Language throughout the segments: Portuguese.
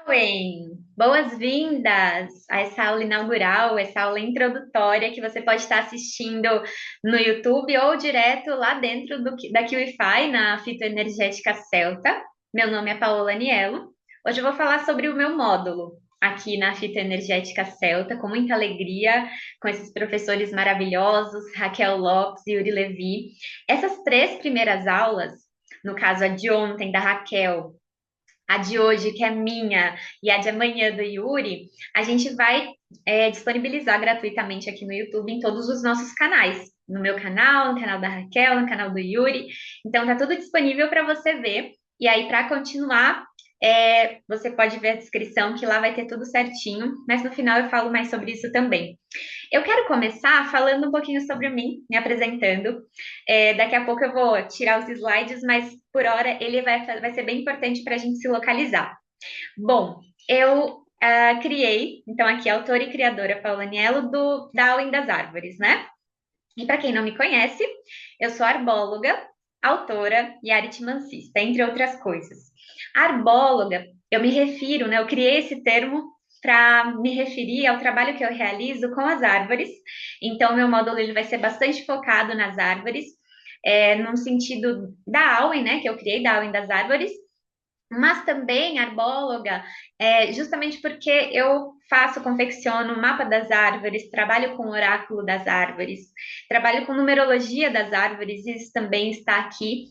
Oi, boas-vindas a essa aula inaugural, essa aula introdutória que você pode estar assistindo no YouTube ou direto lá dentro da QIFI, na Fitoenergética Celta. Meu nome é Paola Aniello. Hoje eu vou falar sobre o meu módulo aqui na Fitoenergética Celta, com muita alegria, com esses professores maravilhosos, Raquel Lopes e Yuri Levi. Essas três primeiras aulas, no caso a de ontem da Raquel, a de hoje, que é minha, e a de amanhã do Yuri, a gente vai disponibilizar gratuitamente aqui no YouTube em todos os nossos canais. No meu canal, no canal da Raquel, no canal do Yuri. Então, tá tudo disponível para você ver. E aí, para continuar, você pode ver a descrição, que lá vai ter tudo certinho. Mas no final eu falo mais sobre isso também. Eu quero começar falando um pouquinho sobre mim, me apresentando. Daqui a pouco eu vou tirar os slides, mas por hora ele vai ser bem importante para a gente se localizar. Bom, eu criei, então aqui, autora e criadora Paula Aniello da Além das Árvores, né? E para quem não me conhece, eu sou arbóloga, autora e aritmancista, entre outras coisas. Arbóloga, eu me refiro, né? Eu criei esse termo para me referir ao trabalho que eu realizo com as árvores. Então, meu módulo ele vai ser bastante focado nas árvores, no sentido da Auen, né? Que eu criei, da Auen das Árvores, mas também arbóloga, justamente porque eu confecciono o mapa das árvores, trabalho com o oráculo das árvores, trabalho com numerologia das árvores, isso também está aqui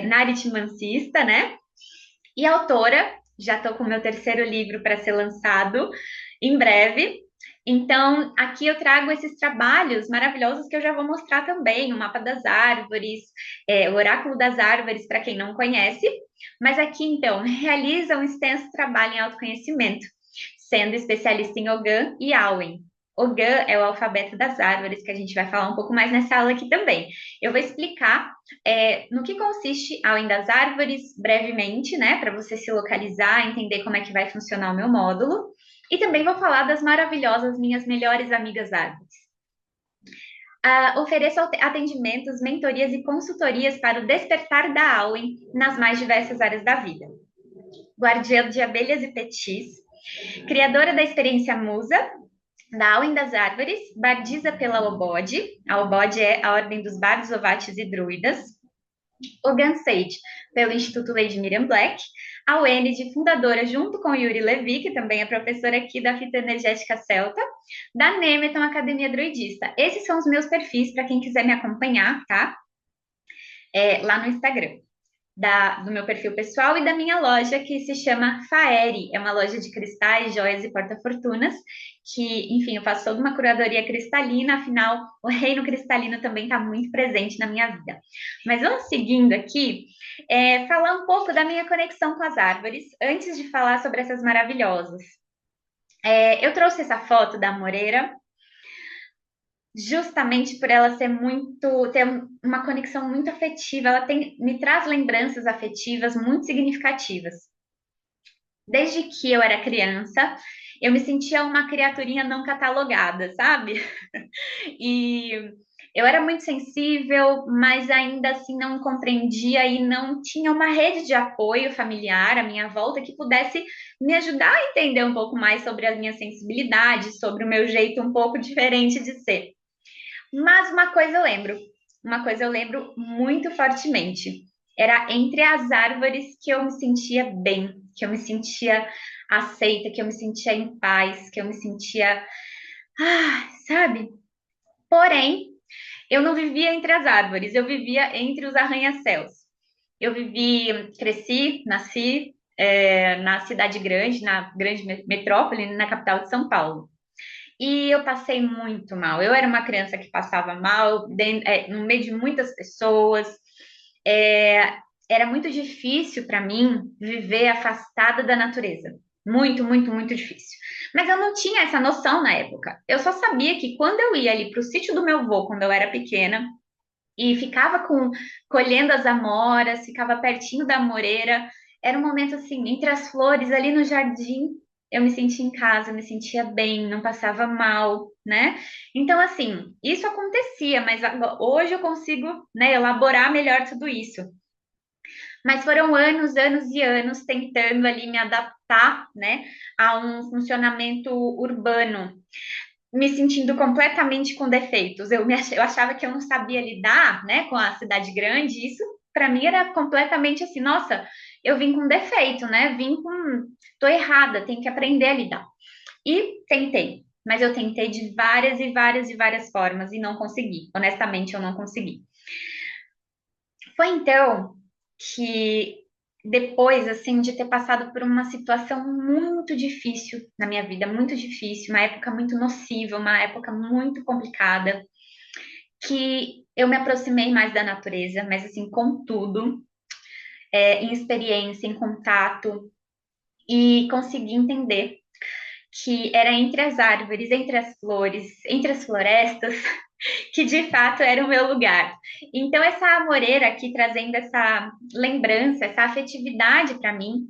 na Aritmancista, né? E autora, já estou com o meu terceiro livro para ser lançado em breve. Então, aqui eu trago esses trabalhos maravilhosos que eu já vou mostrar também, o mapa das árvores, o oráculo das árvores, para quem não conhece. Mas aqui, então, realiza um extenso trabalho em autoconhecimento, sendo especialista em Ogan e Auen. Ogan é o alfabeto das árvores, que a gente vai falar um pouco mais nessa aula aqui também. Eu vou explicar no que consiste Além das Árvores, brevemente, né, para você se localizar, entender como é que vai funcionar o meu módulo. E também vou falar das maravilhosas minhas melhores amigas árvores. Ofereço atendimentos, mentorias e consultorias para o despertar da Auen nas mais diversas áreas da vida. Guardiã de abelhas e petis, criadora da experiência Musa, da Auen das Árvores, bardiza pela Obode, a Obode é a Ordem dos Bardos, Ovates e Druidas, o Gansage, pelo Instituto Lady Miriam Black, a UENID, fundadora junto com Yuri Levi, que também é professora aqui da Fitoenergética Celta, da Nemeton Academia Druidista. Esses são os meus perfis para quem quiser me acompanhar, tá? Lá no Instagram. Do meu perfil pessoal e da minha loja, que se chama Faeri. É uma loja de cristais, joias e porta-fortunas, que, enfim, eu faço toda uma curadoria cristalina, afinal, o reino cristalino também está muito presente na minha vida. Mas vamos seguindo aqui, falar um pouco da minha conexão com as árvores, antes de falar sobre essas maravilhosas. Eu trouxe essa foto da Moreira, justamente por ela ser ter uma conexão muito afetiva, me traz lembranças afetivas muito significativas. Desde que eu era criança, eu me sentia uma criaturinha não catalogada, sabe? E eu era muito sensível, mas ainda assim não compreendia e não tinha uma rede de apoio familiar à minha volta que pudesse me ajudar a entender um pouco mais sobre a minha sensibilidade, sobre o meu jeito um pouco diferente de ser. Mas uma coisa eu lembro muito fortemente. Era entre as árvores que eu me sentia bem, que eu me sentia aceita, que eu me sentia em paz, que eu me sentia, sabe? Porém, eu não vivia entre as árvores, eu vivia entre os arranha-céus. Nasci na cidade grande, na grande metrópole, na capital de São Paulo. E eu passei muito mal. Eu era uma criança que passava mal no meio de muitas pessoas. É, Era muito difícil para mim viver afastada da natureza. Muito, muito, muito difícil. Mas eu não tinha essa noção na época. Eu só sabia que quando eu ia ali para o sítio do meu avô, quando eu era pequena, e ficava colhendo as amoras, ficava pertinho da moreira. Era um momento assim, entre as flores, ali no jardim, eu me sentia em casa, eu me sentia bem, não passava mal, né? Então, assim, isso acontecia, mas hoje eu consigo, né, elaborar melhor tudo isso. Mas foram anos, anos e anos tentando ali me adaptar, né, a um funcionamento urbano, me sentindo completamente com defeitos. Eu achava que eu não sabia lidar, né, com a cidade grande. E isso para mim era completamente assim, nossa, eu vim com defeito, né? Tô errada, tenho que aprender a lidar. E tentei, mas eu tentei de várias e várias e várias formas e não consegui. Honestamente, eu não consegui. Foi então que depois, assim, de ter passado por uma situação muito difícil na minha vida, muito difícil, uma época muito nociva, uma época muito complicada, que eu me aproximei mais da natureza, mas assim, com tudo, em experiência, em contato, e consegui entender que era entre as árvores, entre as flores, entre as florestas, que de fato era o meu lugar. Então, essa amoreira aqui trazendo essa lembrança, essa afetividade para mim.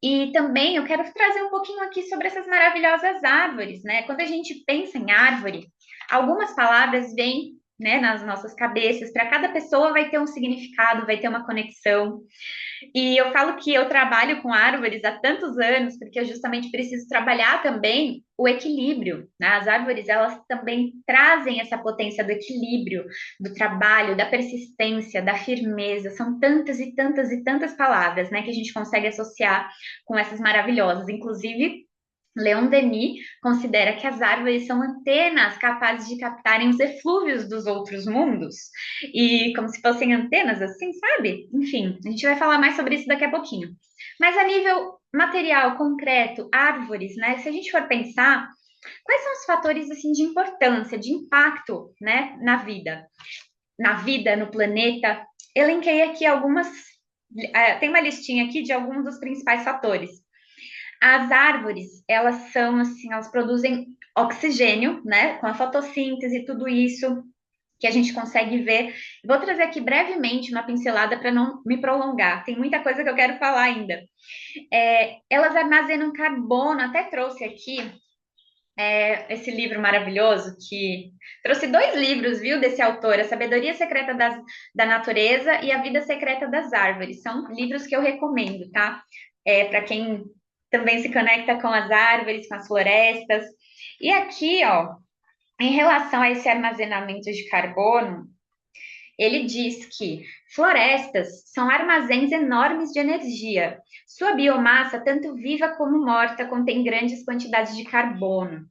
E também eu quero trazer um pouquinho aqui sobre essas maravilhosas árvores, né? Quando a gente pensa em árvore, algumas palavras vêm, né, nas nossas cabeças. Para cada pessoa vai ter um significado, vai ter uma conexão. E eu falo que eu trabalho com árvores há tantos anos, porque eu justamente preciso trabalhar também o equilíbrio, né? As árvores, elas também trazem essa potência do equilíbrio, do trabalho, da persistência, da firmeza. São tantas e tantas e tantas palavras, né, que a gente consegue associar com essas maravilhosas. Inclusive, Leon Denis considera que as árvores são antenas capazes de captarem os eflúvios dos outros mundos, e como se fossem antenas assim, sabe? Enfim, a gente vai falar mais sobre isso daqui a pouquinho. Mas a nível material, concreto, árvores, né? Se a gente for pensar, quais são os fatores assim de importância, de impacto, né, na vida, no planeta? Elenquei aqui algumas, tem uma listinha aqui de alguns dos principais fatores. As árvores, elas são assim, elas produzem oxigênio, né? Com a fotossíntese e tudo isso que a gente consegue ver. Vou trazer aqui brevemente uma pincelada para não me prolongar. Tem muita coisa que eu quero falar ainda. Elas armazenam carbono, até trouxe aqui esse livro maravilhoso que trouxe dois livros, viu, desse autor, A Sabedoria Secreta da Natureza e A Vida Secreta das Árvores. São livros que eu recomendo, tá? Para quem também se conecta com as árvores, com as florestas. E aqui, ó, em relação a esse armazenamento de carbono, ele diz que florestas são armazéns enormes de energia. Sua biomassa, tanto viva como morta, contém grandes quantidades de carbono.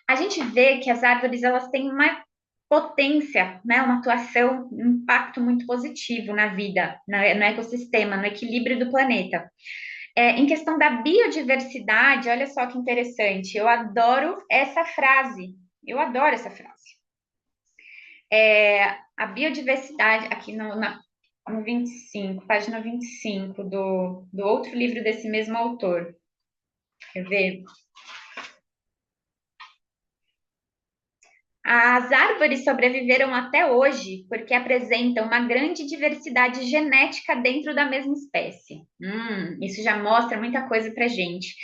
A gente vê que as árvores elas têm uma potência, né, uma atuação, um impacto muito positivo na vida, no ecossistema, no equilíbrio do planeta. Em questão da biodiversidade, olha só que interessante, eu adoro essa frase, eu adoro essa frase. A biodiversidade, aqui no 25, página 25 do outro livro desse mesmo autor, quer ver? As árvores sobreviveram até hoje porque apresentam uma grande diversidade genética dentro da mesma espécie. Isso já mostra muita coisa para gente.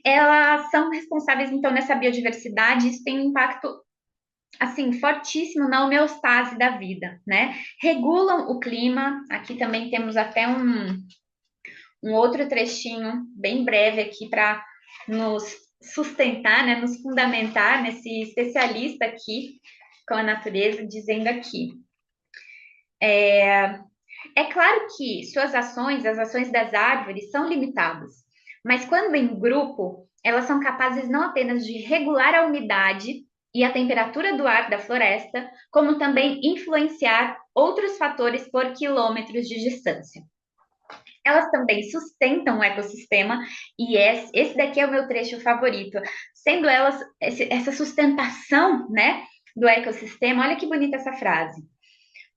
Elas são responsáveis, então, nessa biodiversidade, isso tem um impacto, assim, fortíssimo na homeostase da vida, né? Regulam o clima, aqui também temos até um outro trechinho bem breve aqui para nos sustentar, né, nos fundamentar nesse especialista aqui com a natureza, dizendo aqui. É claro que suas ações, as ações das árvores, são limitadas, mas quando em grupo, elas são capazes não apenas de regular a umidade e a temperatura do ar da floresta, como também influenciar outros fatores por quilômetros de distância. Elas também sustentam o ecossistema, e esse daqui é o meu trecho favorito, sendo elas essa sustentação, né, do ecossistema. Olha que bonita essa frase.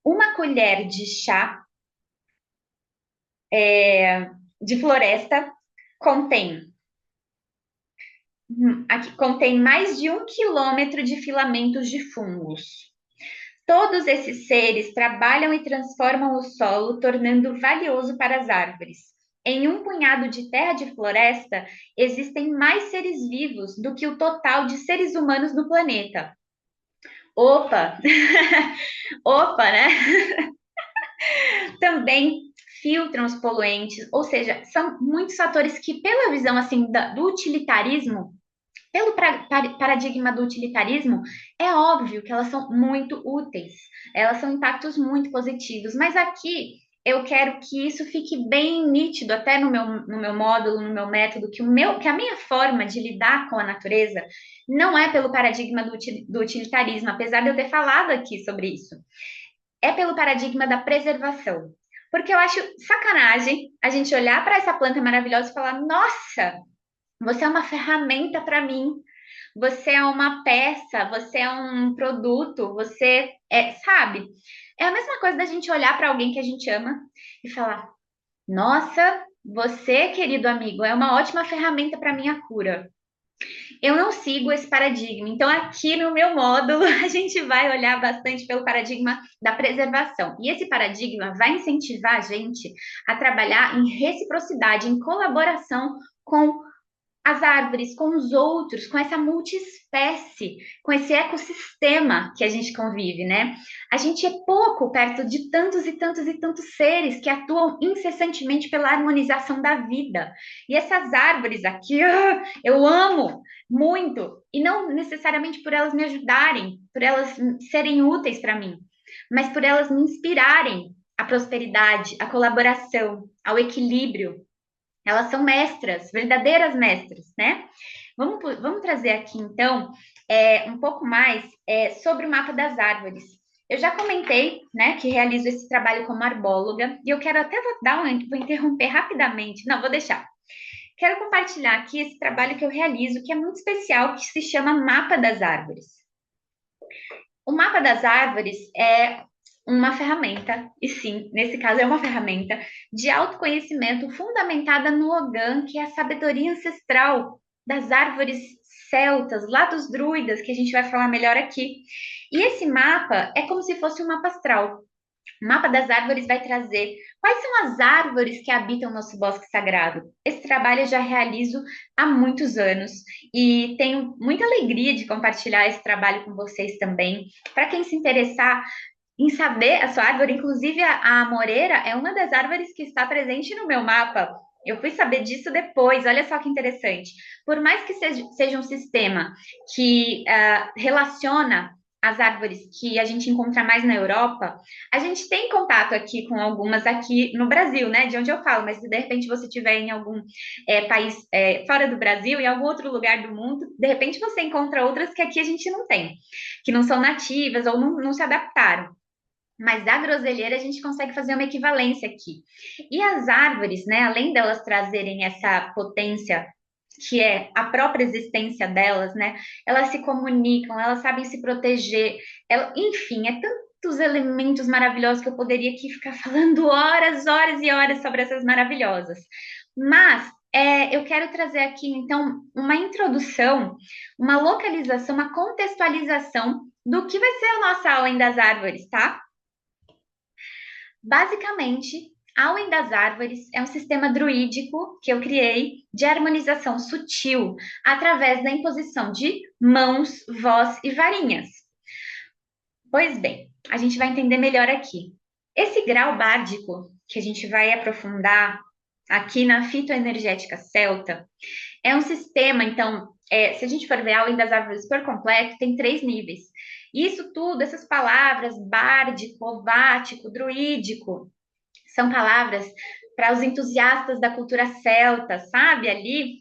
Uma colher de chá de floresta contém aqui contém mais de 1 quilômetro de filamentos de fungos. Todos esses seres trabalham e transformam o solo, tornando valioso para as árvores. Em um punhado de terra de floresta, existem mais seres vivos do que o total de seres humanos no planeta. Opa! Opa, né? Também filtram os poluentes, ou seja, são muitos fatores que, pela visão assim do utilitarismo, pelo paradigma do utilitarismo, é óbvio que elas são muito úteis, elas são impactos muito positivos, mas aqui eu quero que isso fique bem nítido, até no meu módulo, no meu método, que a minha forma de lidar com a natureza não é pelo paradigma do utilitarismo, apesar de eu ter falado aqui sobre isso, é pelo paradigma da preservação. Porque eu acho sacanagem a gente olhar para essa planta maravilhosa e falar: nossa, você é uma ferramenta para mim, você é uma peça, você é um produto, você é, sabe? É a mesma coisa da gente olhar para alguém que a gente ama e falar: nossa, você, querido amigo, é uma ótima ferramenta para minha cura. Eu não sigo esse paradigma. Então, aqui no meu módulo, a gente vai olhar bastante pelo paradigma da preservação. E esse paradigma vai incentivar a gente a trabalhar em reciprocidade, em colaboração com as árvores, com os outros, com essa multiespécie, com esse ecossistema que a gente convive, né? A gente é pouco perto de tantos e tantos e tantos seres que atuam incessantemente pela harmonização da vida. E essas árvores aqui, eu amo muito, e não necessariamente por elas me ajudarem, por elas serem úteis para mim, mas por elas me inspirarem à prosperidade, à colaboração, ao equilíbrio. Elas são mestras, verdadeiras mestras, né? Vamos trazer aqui, então, um pouco mais sobre o mapa das árvores. Eu já comentei, né, que realizo esse trabalho como arbóloga, e eu quero até vou interromper rapidamente, não, vou deixar. Quero compartilhar aqui esse trabalho que eu realizo, que é muito especial, que se chama Mapa das Árvores. O mapa das árvores é uma ferramenta, e sim, nesse caso é uma ferramenta de autoconhecimento fundamentada no Ogan, que é a sabedoria ancestral das árvores celtas, lá dos druidas, que a gente vai falar melhor aqui. E esse mapa é como se fosse um mapa astral. O mapa das árvores vai trazer quais são as árvores que habitam o nosso bosque sagrado. Esse trabalho eu já realizo há muitos anos e tenho muita alegria de compartilhar esse trabalho com vocês também. Para quem se interessar em saber a sua árvore, inclusive a amoreira é uma das árvores que está presente no meu mapa. Eu fui saber disso depois, olha só que interessante. Por mais que seja um sistema que relaciona as árvores que a gente encontra mais na Europa, a gente tem contato aqui com algumas aqui no Brasil, né? De onde eu falo, mas se de repente você estiver em algum país fora do Brasil, em algum outro lugar do mundo, de repente você encontra outras que aqui a gente não tem, que não são nativas ou não se adaptaram. Mas da groselheira a gente consegue fazer uma equivalência aqui. E as árvores, né, além delas trazerem essa potência que é a própria existência delas, né? Elas se comunicam, elas sabem se proteger, enfim, é tantos elementos maravilhosos que eu poderia aqui ficar falando horas, horas e horas sobre essas maravilhosas. Mas eu quero trazer aqui, então, uma introdução, uma localização, uma contextualização do que vai ser a nossa aula das árvores, tá? Basicamente, Além das Árvores é um sistema druídico que eu criei de harmonização sutil através da imposição de mãos, voz e varinhas. Pois bem, a gente vai entender melhor aqui. Esse grau bárdico que a gente vai aprofundar aqui na fitoenergética celta é um sistema, então, se a gente for ver Além das Árvores por completo, tem 3 níveis. Isso tudo, essas palavras, bárdico, ovático, druídico, são palavras para os entusiastas da cultura celta, sabe? Ali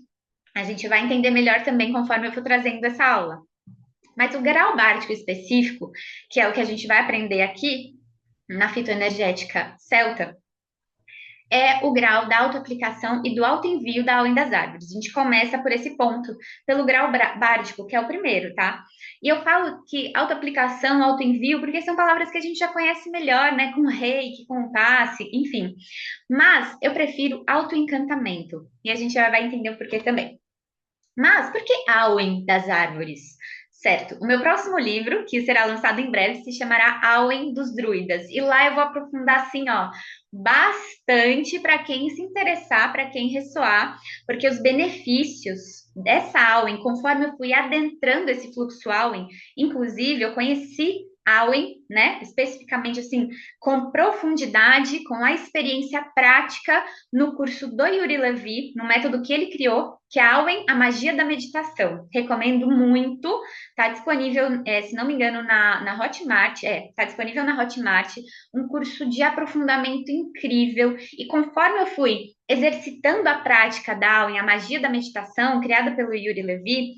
a gente vai entender melhor também conforme eu for trazendo essa aula. Mas o grau bártico específico, que é o que a gente vai aprender aqui na fitoenergética celta, é o grau da autoaplicação e do autoenvio da Além das Árvores. A gente começa por esse ponto, pelo grau bárdico, que é o primeiro, tá? E eu falo que autoaplicação, autoenvio, porque são palavras que a gente já conhece melhor, né? Com reiki, com passe, enfim. Mas eu prefiro autoencantamento. E a gente já vai entender o porquê também. Mas por que Auen das Árvores? Certo, o meu próximo livro, que será lançado em breve, se chamará Auen dos Druidas. E lá eu vou aprofundar, assim, ó, bastante para quem se interessar, para quem ressoar, porque os benefícios dessa Auen, conforme eu fui adentrando esse fluxo Auen, inclusive eu conheci Awen, né? Especificamente assim, com profundidade, com a experiência prática no curso do Yuri Levy, no método que ele criou, que é Awen, a magia da meditação. Recomendo muito. Está disponível, se não me engano, na Hotmart. Está disponível na Hotmart, um curso de aprofundamento incrível. E conforme eu fui exercitando a prática da Awen, a magia da meditação, criada pelo Yuri Levy,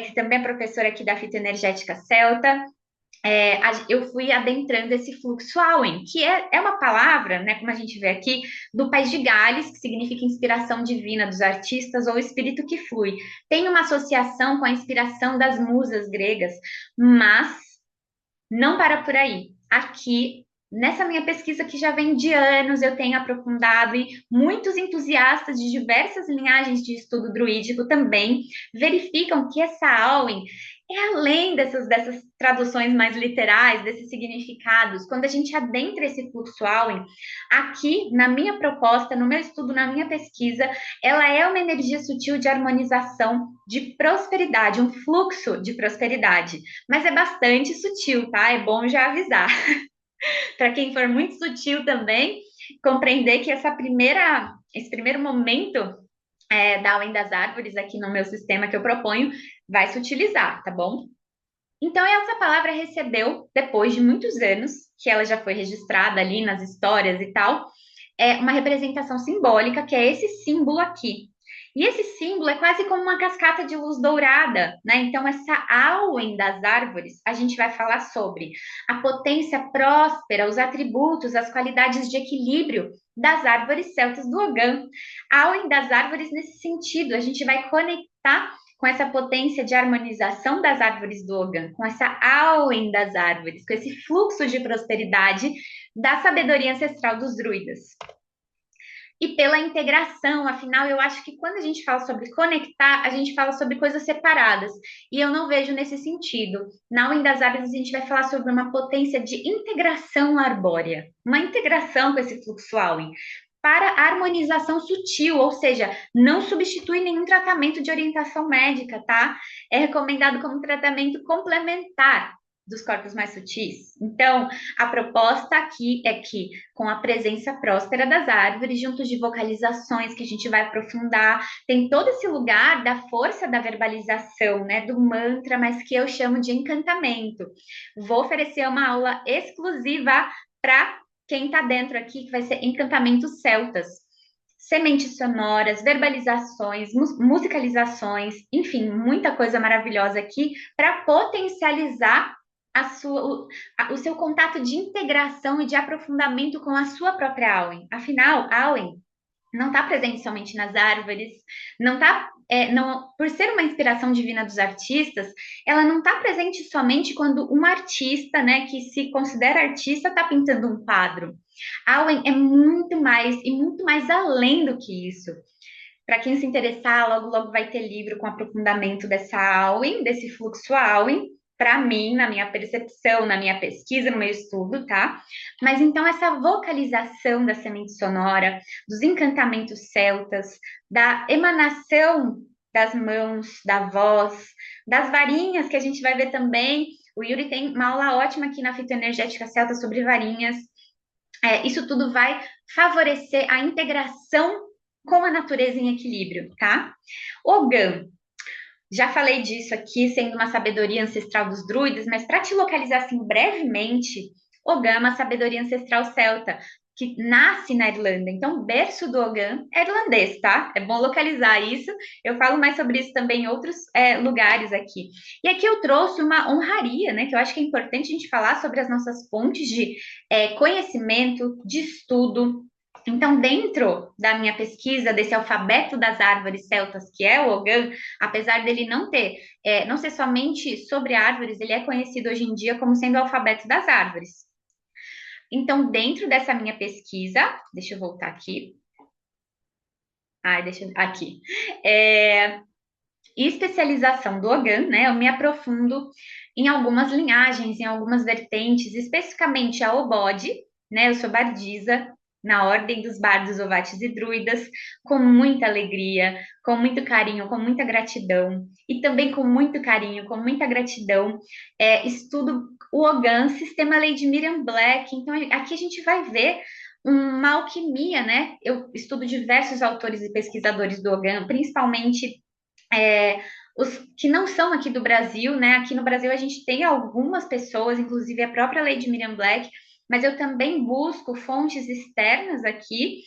que também é professor aqui da fitoenergética celta, eu fui adentrando esse fluxo Auen, que é uma palavra, né, como a gente vê aqui, do País de Gales, que significa inspiração divina dos artistas ou espírito que flui. Tem uma associação com a inspiração das musas gregas, mas não para por aí. Aqui, nessa minha pesquisa que já vem de anos, eu tenho aprofundado e muitos entusiastas de diversas linhagens de estudo druídico também verificam que essa Auen é além dessas traduções mais literais, desses significados. Quando a gente adentra esse fluxo Auen, aqui, na minha proposta, no meu estudo, na minha pesquisa, ela é uma energia sutil de harmonização, de prosperidade, um fluxo de prosperidade, mas é bastante sutil, tá? É bom já avisar. Para quem for muito sutil também, compreender que esse primeiro momento da Além das Árvores aqui no meu sistema que eu proponho vai se utilizar, tá bom? Então, essa palavra recebeu, depois de muitos anos, que ela já foi registrada ali nas histórias e tal, uma representação simbólica, que é esse símbolo aqui. E esse símbolo é quase como uma cascata de luz dourada, né? Então, essa auem das árvores, a gente vai falar sobre a potência próspera, os atributos, as qualidades de equilíbrio das árvores celtas do Ogã. Auem das árvores nesse sentido, a gente vai conectar com essa potência de harmonização das árvores do Ogã, com essa auem das árvores, com esse fluxo de prosperidade da sabedoria ancestral dos druidas. E pela integração, afinal, eu acho que quando a gente fala sobre conectar, a gente fala sobre coisas separadas. E eu não vejo nesse sentido. Na Aula das Áreas, a gente vai falar sobre uma potência de integração arbórea, uma integração com esse fluxo Auen, para harmonização sutil, ou seja, não substitui nenhum tratamento de orientação médica, tá? É recomendado como tratamento complementar dos corpos mais sutis. Então, a proposta aqui é que, com a presença próspera das árvores, junto de vocalizações que a gente vai aprofundar, tem todo esse lugar da força da verbalização, né, do mantra, mas que eu chamo de encantamento. Vou oferecer uma aula exclusiva para quem está dentro aqui, que vai ser encantamentos celtas. Sementes sonoras, verbalizações, musicalizações, enfim, muita coisa maravilhosa aqui para potencializar o seu contato de integração e de aprofundamento com a sua própria Auen. Afinal, Auen não está presente somente nas árvores, não está, por ser uma inspiração divina dos artistas, ela não está presente somente quando um artista, né, que se considera artista, está pintando um quadro. Auen é muito mais e muito mais além do que isso. Para quem se interessar, logo logo vai ter livro com aprofundamento dessa Auen, desse fluxo Auen, para mim, na minha percepção, na minha pesquisa, no meu estudo, tá? Mas então essa vocalização da semente sonora, dos encantamentos celtas, da emanação das mãos, da voz, das varinhas que a gente vai ver também. O Yuri tem uma aula ótima aqui na fitoenergética celta sobre varinhas. Isso tudo vai favorecer a integração com a natureza em equilíbrio, tá? Ogã, já falei disso aqui, sendo uma sabedoria ancestral dos druidas, mas para te localizar assim brevemente, Ogã é uma sabedoria ancestral celta, que nasce na Irlanda. Então, o berço do Ogã é irlandês, tá? É bom localizar isso. Eu falo mais sobre isso também em outros lugares aqui. E aqui eu trouxe uma honraria, né? Que eu acho que é importante a gente falar sobre as nossas fontes de conhecimento, de estudo. Então, dentro da minha pesquisa desse alfabeto das árvores celtas, que é o Ogã, apesar dele não ser somente sobre árvores, ele é conhecido hoje em dia como sendo o alfabeto das árvores. Então, dentro dessa minha pesquisa, deixa eu voltar aqui. Aqui. Especialização do Ogã, né? Eu me aprofundo em algumas linhagens, em algumas vertentes, especificamente a Obode, né? Eu sou Bardisa, na Ordem dos Bardos, Ovates e Druidas, com muita alegria, com muito carinho, com muita gratidão, e também com muito carinho, com muita gratidão, estudo o Ogan, Sistema Lady Miriam Black. Então, aqui a gente vai ver uma alquimia, né? Eu estudo diversos autores e pesquisadores do Ogan, principalmente é, os que não são aqui do Brasil, né? Aqui no Brasil a gente tem algumas pessoas, inclusive a própria Lady Miriam Black, mas eu também busco fontes externas aqui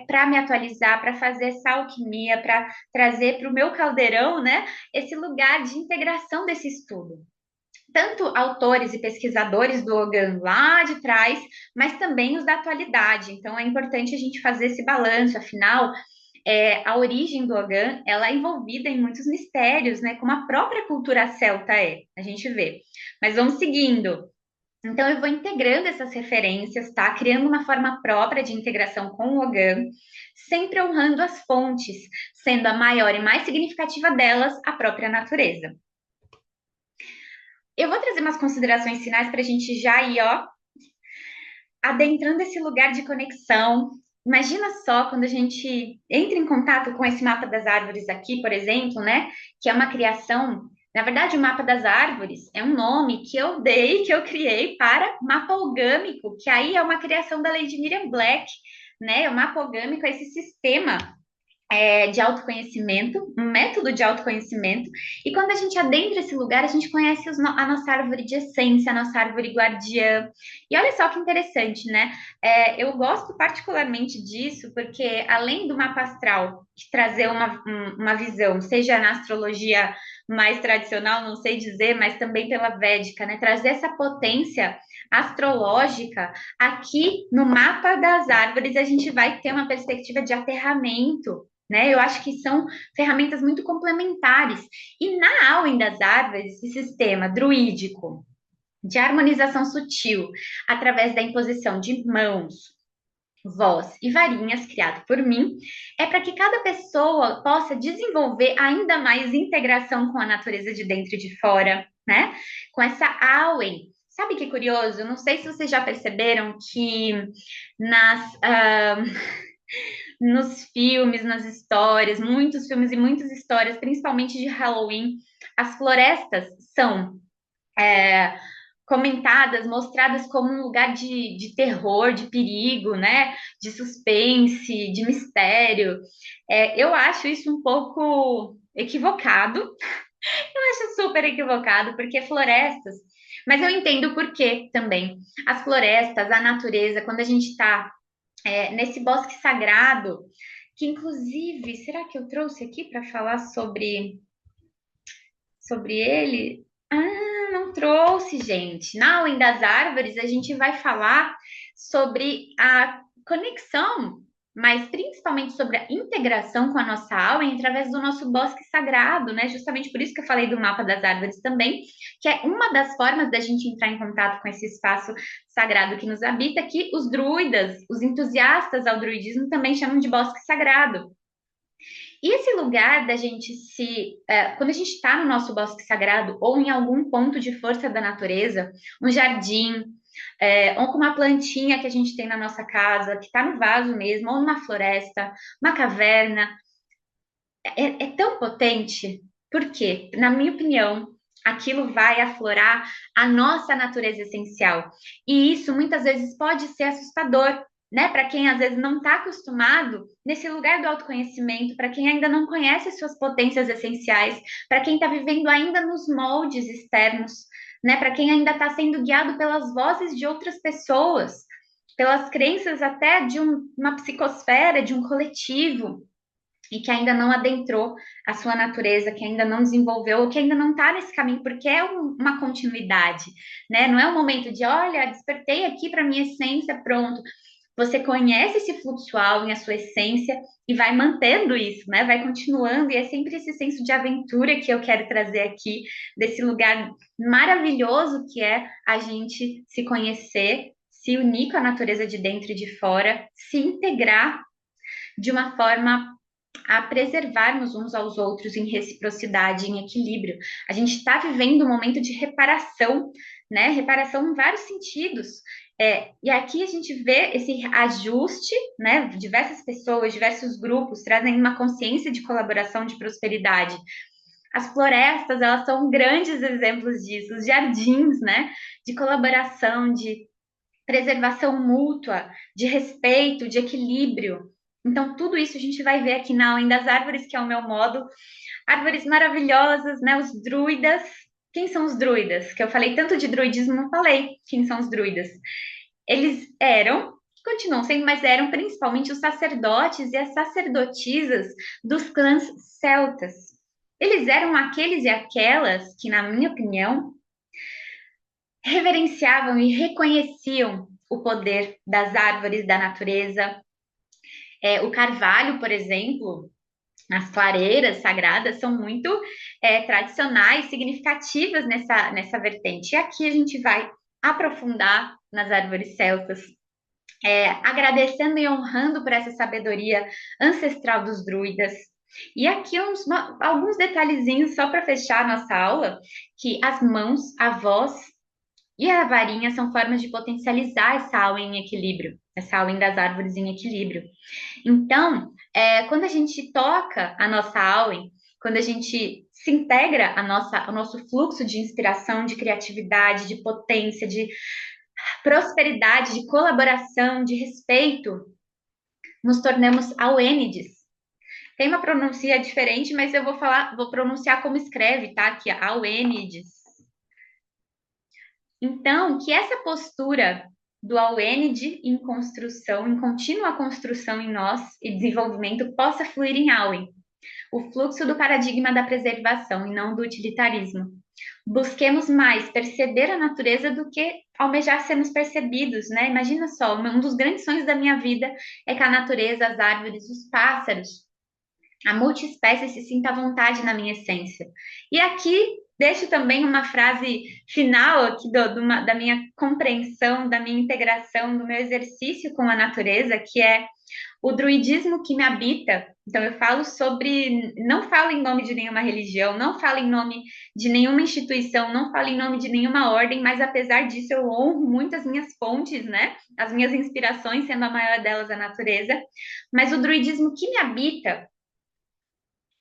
para me atualizar, para fazer essa alquimia, para trazer para o meu caldeirão, né? Esse lugar de integração desse estudo. Tanto autores e pesquisadores do Ogan lá de trás, mas também os da atualidade. Então é importante a gente fazer esse balanço, afinal, a origem do Ogan, ela é envolvida em muitos mistérios, né? Como a própria cultura celta a gente vê. Mas vamos seguindo. Então, eu vou integrando essas referências, tá? Criando uma forma própria de integração com o Ogan, sempre honrando as fontes, sendo a maior e mais significativa delas a própria natureza. Eu vou trazer umas considerações finais para a gente já ir, ó, adentrando esse lugar de conexão. Imagina só quando a gente entra em contato com esse mapa das árvores aqui, por exemplo, né? Que é uma criação. Na verdade, o mapa das árvores é um nome que eu dei, que eu criei para mapa orgâmico, que aí é uma criação da Lady Miriam Black, né? O mapa orgâmico é esse sistema de autoconhecimento, um método de autoconhecimento, e quando a gente adentra esse lugar, a gente conhece a nossa árvore de essência, a nossa árvore guardiã. E olha só que interessante, né? Eu gosto particularmente disso, porque além do mapa astral de trazer uma visão, seja na astrologia mais tradicional, não sei dizer, mas também pela védica, né? Trazer essa potência astrológica, aqui no mapa das árvores a gente vai ter uma perspectiva de aterramento, né? Eu acho que são ferramentas muito complementares. E na Auen das árvores, esse sistema druídico de harmonização sutil, através da imposição de mãos, voz e varinhas, criado por mim, é para que cada pessoa possa desenvolver ainda mais integração com a natureza de dentro e de fora, né? Com essa Auen. Sabe que curioso? Não sei se vocês já perceberam que nos filmes, nas histórias, muitos filmes e muitas histórias, principalmente de Halloween, as florestas são comentadas, mostradas como um lugar de terror, de perigo, né? De suspense, de mistério. Eu acho isso um pouco equivocado. Eu acho super equivocado, porque florestas. Mas eu entendo o porquê também. As florestas, a natureza, quando a gente está nesse bosque sagrado, que inclusive, será que eu trouxe aqui para falar sobre ele? Ah, não trouxe, gente. Na Além das Árvores, a gente vai falar sobre a conexão, mas principalmente sobre a integração com a nossa alma através do nosso bosque sagrado, né? Justamente por isso que eu falei do mapa das árvores também, que é uma das formas da gente entrar em contato com esse espaço sagrado que nos habita, que os druidas, os entusiastas ao druidismo também chamam de bosque sagrado. E esse lugar da gente quando a gente está no nosso bosque sagrado ou em algum ponto de força da natureza, um jardim, ou com uma plantinha que a gente tem na nossa casa, que está no vaso mesmo, ou numa floresta, uma caverna, é tão potente, porque, na minha opinião, aquilo vai aflorar a nossa natureza essencial. E isso muitas vezes pode ser assustador, né? Para quem às vezes não está acostumado nesse lugar do autoconhecimento, para quem ainda não conhece suas potências essenciais, para quem está vivendo ainda nos moldes externos, né? Para quem ainda está sendo guiado pelas vozes de outras pessoas, pelas crenças até de uma psicosfera, de um coletivo e que ainda não adentrou a sua natureza, que ainda não desenvolveu, ou que ainda não está nesse caminho, porque é uma continuidade, né? Não é um momento de, olha, despertei aqui para minha essência, pronto. Você conhece esse fluxual em a sua essência e vai mantendo isso, né? Vai continuando, e é sempre esse senso de aventura que eu quero trazer aqui, desse lugar maravilhoso que é a gente se conhecer, se unir com a natureza de dentro e de fora, se integrar de uma forma a preservarmos uns aos outros em reciprocidade, em equilíbrio. A gente está vivendo um momento de reparação, né? Reparação em vários sentidos. E aqui a gente vê esse ajuste, né? Diversas pessoas, diversos grupos trazem uma consciência de colaboração, de prosperidade. As florestas, elas são grandes exemplos disso, os jardins, né? De colaboração, de preservação mútua, de respeito, de equilíbrio. Então, tudo isso a gente vai ver aqui na Além das Árvores, que é o meu modo. Árvores maravilhosas, né? Os druidas. Quem são os druidas? Que eu falei tanto de druidismo, não falei quem são os druidas. Eles eram, continuam sendo, mas eram principalmente os sacerdotes e as sacerdotisas dos clãs celtas. Eles eram aqueles e aquelas que, na minha opinião, reverenciavam e reconheciam o poder das árvores, da natureza. O carvalho, por exemplo, as clareiras sagradas são muito tradicionais, significativas nessa vertente. E aqui a gente vai aprofundar nas árvores celtas, agradecendo e honrando por essa sabedoria ancestral dos druidas. E aqui alguns detalhezinhos só para fechar a nossa aula, que as mãos, a voz e a varinha são formas de potencializar essa aula em equilíbrio, essa aula das árvores em equilíbrio. Então, quando a gente toca a nossa aula, quando a gente se integra ao nosso fluxo de inspiração, de criatividade, de potência, de prosperidade, de colaboração, de respeito, nos tornamos auênides. Tem uma pronúncia diferente, mas eu vou pronunciar como escreve, tá? Aqui, auênides. Então, que essa postura do auênide em construção, em contínua construção em nós e desenvolvimento, possa fluir em Auen, o fluxo do paradigma da preservação e não do utilitarismo. Busquemos mais perceber a natureza do que almejar sermos percebidos, né? Imagina só, um dos grandes sonhos da minha vida é que a natureza, as árvores, os pássaros, a multiespécie se sinta à vontade na minha essência. E aqui deixo também uma frase final aqui da minha compreensão, da minha integração, do meu exercício com a natureza, que é o druidismo que me habita. Então, eu falo sobre, não falo em nome de nenhuma religião, não falo em nome de nenhuma instituição, não falo em nome de nenhuma ordem, mas apesar disso, eu honro muito as minhas fontes, né? As minhas inspirações, sendo a maior delas a natureza. Mas o druidismo que me habita,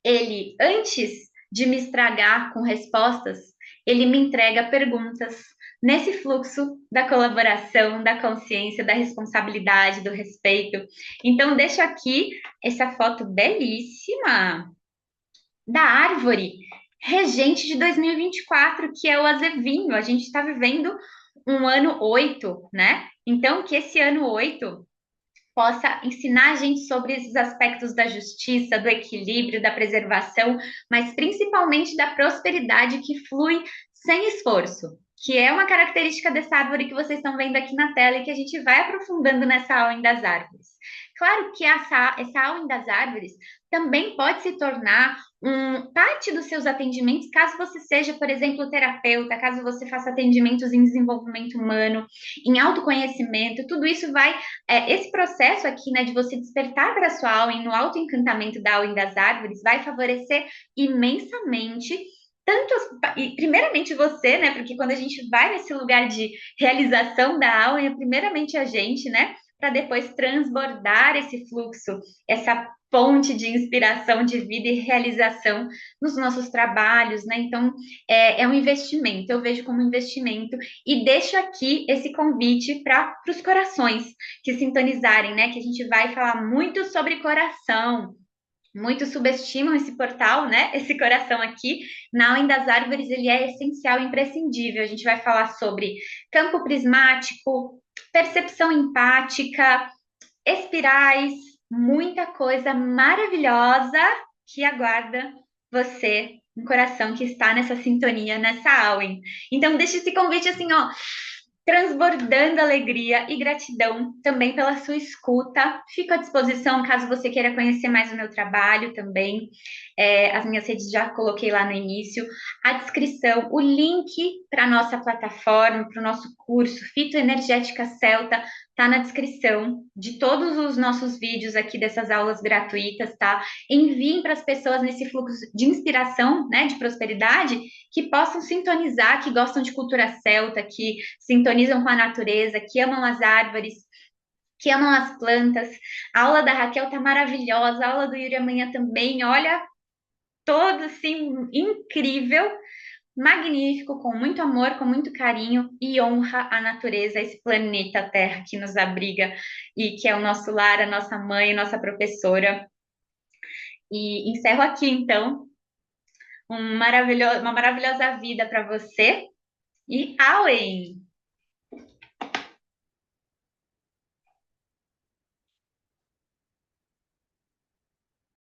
ele, antes de me estragar com respostas, ele me entrega perguntas nesse fluxo da colaboração, da consciência, da responsabilidade, do respeito. Então, deixo aqui essa foto belíssima da árvore regente de 2024, que é o azevinho. A gente está vivendo um ano 8, né? Então, que esse ano 8 possa ensinar a gente sobre esses aspectos da justiça, do equilíbrio, da preservação, mas principalmente da prosperidade que flui sem esforço, que é uma característica dessa árvore que vocês estão vendo aqui na tela e que a gente vai aprofundando nessa aula das árvores. Claro que essa aula das árvores também pode se tornar parte dos seus atendimentos, caso você seja, por exemplo, terapeuta, caso você faça atendimentos em desenvolvimento humano, em autoconhecimento, tudo isso vai esse processo aqui, né, de você despertar para a sua Auen no autoencantamento da Auen das árvores, vai favorecer imensamente primeiramente você, né, porque quando a gente vai nesse lugar de realização da Auen, é primeiramente a gente, né, para depois transbordar esse fluxo, essa ponte de inspiração de vida e realização nos nossos trabalhos, né? Então, é um investimento, eu vejo como investimento e deixo aqui esse convite para os corações que sintonizarem, né? Que a gente vai falar muito sobre coração. Muitos subestimam esse portal, né? Esse coração aqui. Na Além das Árvores, ele é essencial, imprescindível. A gente vai falar sobre campo prismático, percepção empática, espirais, muita coisa maravilhosa que aguarda você, um coração que está nessa sintonia, nessa Auen. Então, deixa esse convite assim, ó, transbordando alegria e gratidão também pela sua escuta. Fico à disposição caso você queira conhecer mais o meu trabalho também. As minhas redes já coloquei lá no início. A descrição, o link para a nossa plataforma, para o nosso curso Fitoenergética Celta, tá na descrição de todos os nossos vídeos aqui dessas aulas gratuitas, tá? Enviem para as pessoas nesse fluxo de inspiração, né, de prosperidade, que possam sintonizar, que gostam de cultura celta, que sintonizam com a natureza, que amam as árvores, que amam as plantas. A aula da Raquel tá maravilhosa, a aula do Yuri amanhã também. Olha, todo assim incrível, magnífico, com muito amor, com muito carinho e honra à natureza, esse planeta Terra que nos abriga e que é o nosso lar, a nossa mãe, a nossa professora. E encerro aqui, então, uma maravilhosa vida para você e Auen!